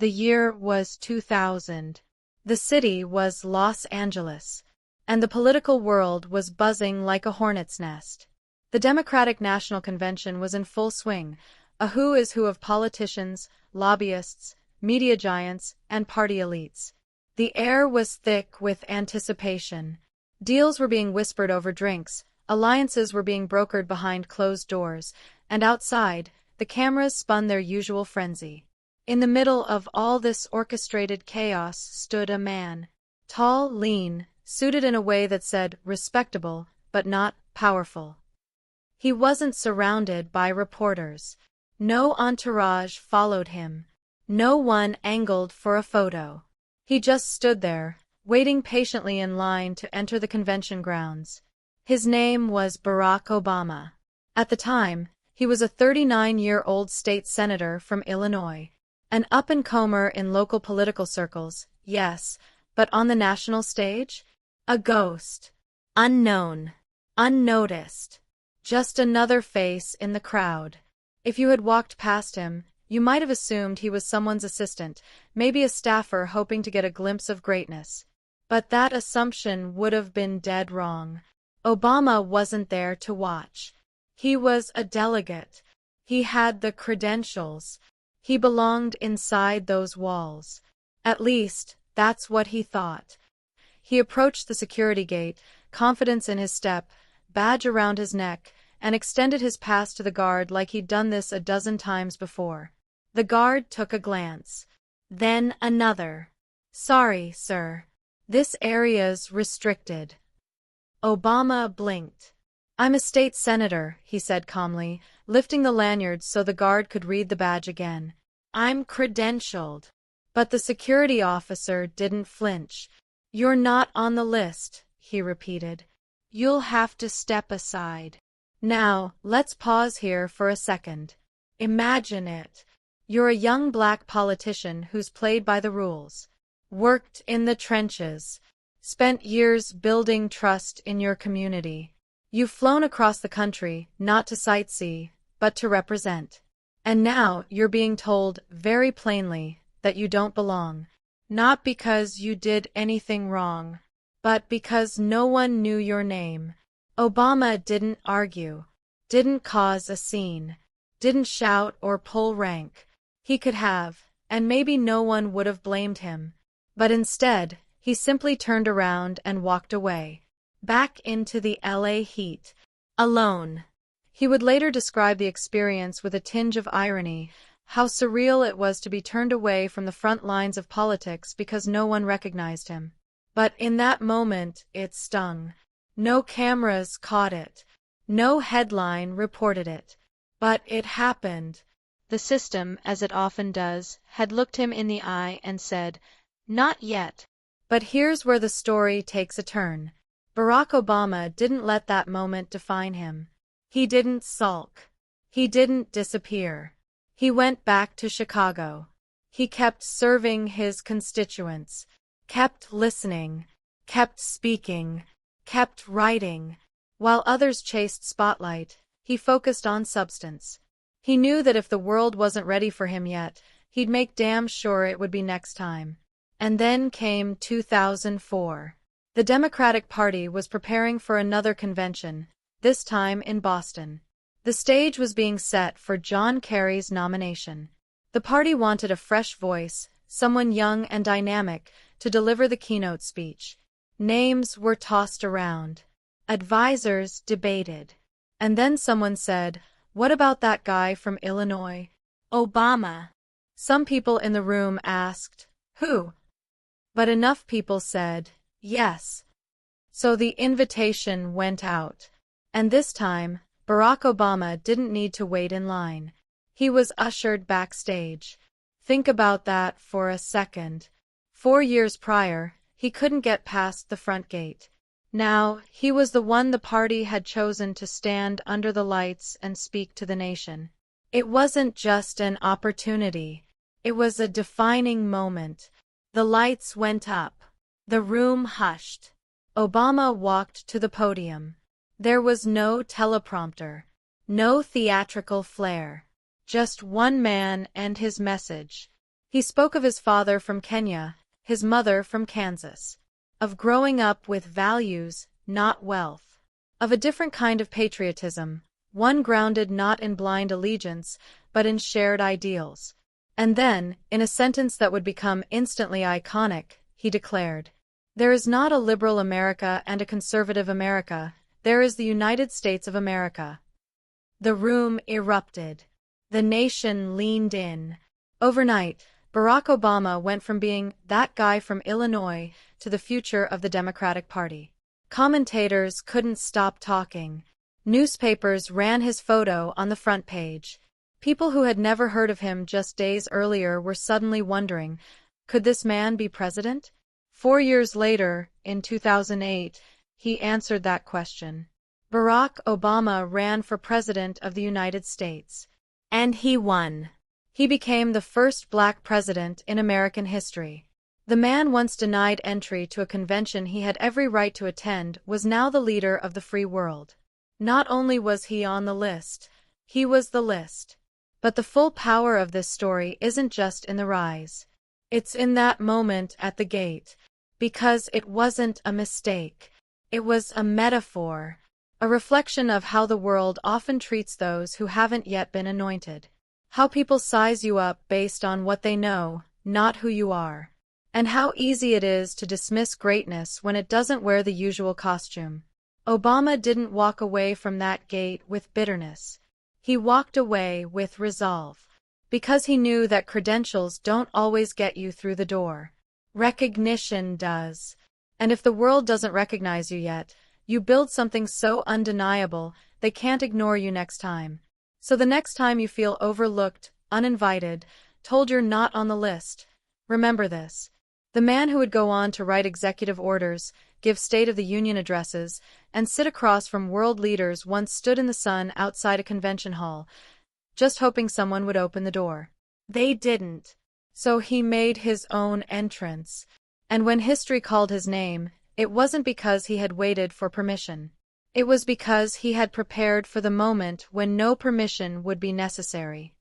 The year was 2000. The city was Los Angeles, and the political world was buzzing like a hornet's nest. The Democratic National Convention was in full swing, a who is who of politicians, lobbyists, media giants, and party elites. The air was thick with anticipation. Deals were being whispered over drinks, alliances were being brokered behind closed doors, and outside, the cameras spun their usual frenzy. In the middle of all this orchestrated chaos stood a man. Tall, lean, suited in a way that said respectable, but not powerful. He wasn't surrounded by reporters. No entourage followed him. No one angled for a photo. He just stood there, waiting patiently in line to enter the convention grounds. His name was Barack Obama. At the time, he was a 39-year-old state senator from Illinois. An up-and-comer in local political circles, yes, but on the national stage? A ghost. Unknown. Unnoticed. Just another face in the crowd. If you had walked past him, you might have assumed he was someone's assistant, maybe a staffer hoping to get a glimpse of greatness. But that assumption would have been dead wrong. Obama wasn't there to watch. He was a delegate. He had the credentials. He belonged inside those walls. At least, that's what he thought. He approached the security gate, confidence in his step, badge around his neck, and extended his pass to the guard like he'd done this a dozen times before. The guard took a glance. Then another. "Sorry, sir. This area's restricted." Obama blinked. "I'm a state senator," he said calmly, lifting the lanyard so the guard could read the badge again. "I'm credentialed." But the security officer didn't flinch. "You're not on the list," he repeated. "You'll have to step aside." Now, let's pause here for a second. Imagine it. You're a young black politician who's played by the rules, worked in the trenches, spent years building trust in your community. You've flown across the country, not to sightsee, but to represent. And now you're being told, very plainly, that you don't belong. Not because you did anything wrong, but because no one knew your name. Obama didn't argue, didn't cause a scene, didn't shout or pull rank. He could have, and maybe no one would have blamed him. But instead, he simply turned around and walked away, back into the LA heat, alone. He would later describe the experience with a tinge of irony, how surreal it was to be turned away from the front lines of politics because no one recognized him. But in that moment, it stung. No cameras caught it. No headline reported it. But it happened. The system, as it often does, had looked him in the eye and said, "Not yet." But here's where the story takes a turn. Barack Obama didn't let that moment define him. He didn't sulk. He didn't disappear. He went back to Chicago. He kept serving his constituents, kept listening, kept speaking, kept writing. While others chased spotlight, he focused on substance. He knew that if the world wasn't ready for him yet, he'd make damn sure it would be next time. And then came 2004. The Democratic Party was preparing for another convention, this time in Boston. The stage was being set for John Kerry's nomination. The party wanted a fresh voice, someone young and dynamic, to deliver the keynote speech. Names were tossed around. Advisors debated. And then someone said, "What about that guy from Illinois? Obama." Some people in the room asked, "Who?" But enough people said, "Yes." So the invitation went out. And this time, Barack Obama didn't need to wait in line. He was ushered backstage. Think about that for a second. 4 years prior, he couldn't get past the front gate. Now, he was the one the party had chosen to stand under the lights and speak to the nation. It wasn't just an opportunity. It was a defining moment. The lights went up. The room hushed. Obama walked to the podium. There was no teleprompter, no theatrical flair. Just one man and his message. He spoke of his father from Kenya, his mother from Kansas, of growing up with values, not wealth, of a different kind of patriotism, one grounded not in blind allegiance, but in shared ideals. And then, in a sentence that would become instantly iconic, he declared, "There is not a liberal America and a conservative America, there is the United States of America." The room erupted. The nation leaned in. Overnight, Barack Obama went from being that guy from Illinois to the future of the Democratic Party. Commentators couldn't stop talking. Newspapers ran his photo on the front page. People who had never heard of him just days earlier were suddenly wondering, could this man be president? 4 years later, in 2008, he answered that question. Barack Obama ran for President of the United States. And he won. He became the first black president in American history. The man once denied entry to a convention he had every right to attend was now the leader of the free world. Not only was he on the list, he was the list. But the full power of this story isn't just in the rise. It's in that moment at the gate. Because it wasn't a mistake. It was a metaphor. A reflection of how the world often treats those who haven't yet been anointed. How people size you up based on what they know, not who you are. And how easy it is to dismiss greatness when it doesn't wear the usual costume. Obama didn't walk away from that gate with bitterness. He walked away with resolve. Because he knew that credentials don't always get you through the door. Recognition does. And if the world doesn't recognize you yet, you build something so undeniable they can't ignore you next time. So the next time you feel overlooked, uninvited, told you're not on the list, remember this. The man who would go on to write executive orders, give State of the Union addresses, and sit across from world leaders once stood in the sun outside a convention hall, just hoping someone would open the door. They didn't. So he made his own entrance. And when history called his name, it wasn't because he had waited for permission. It was because he had prepared for the moment when no permission would be necessary.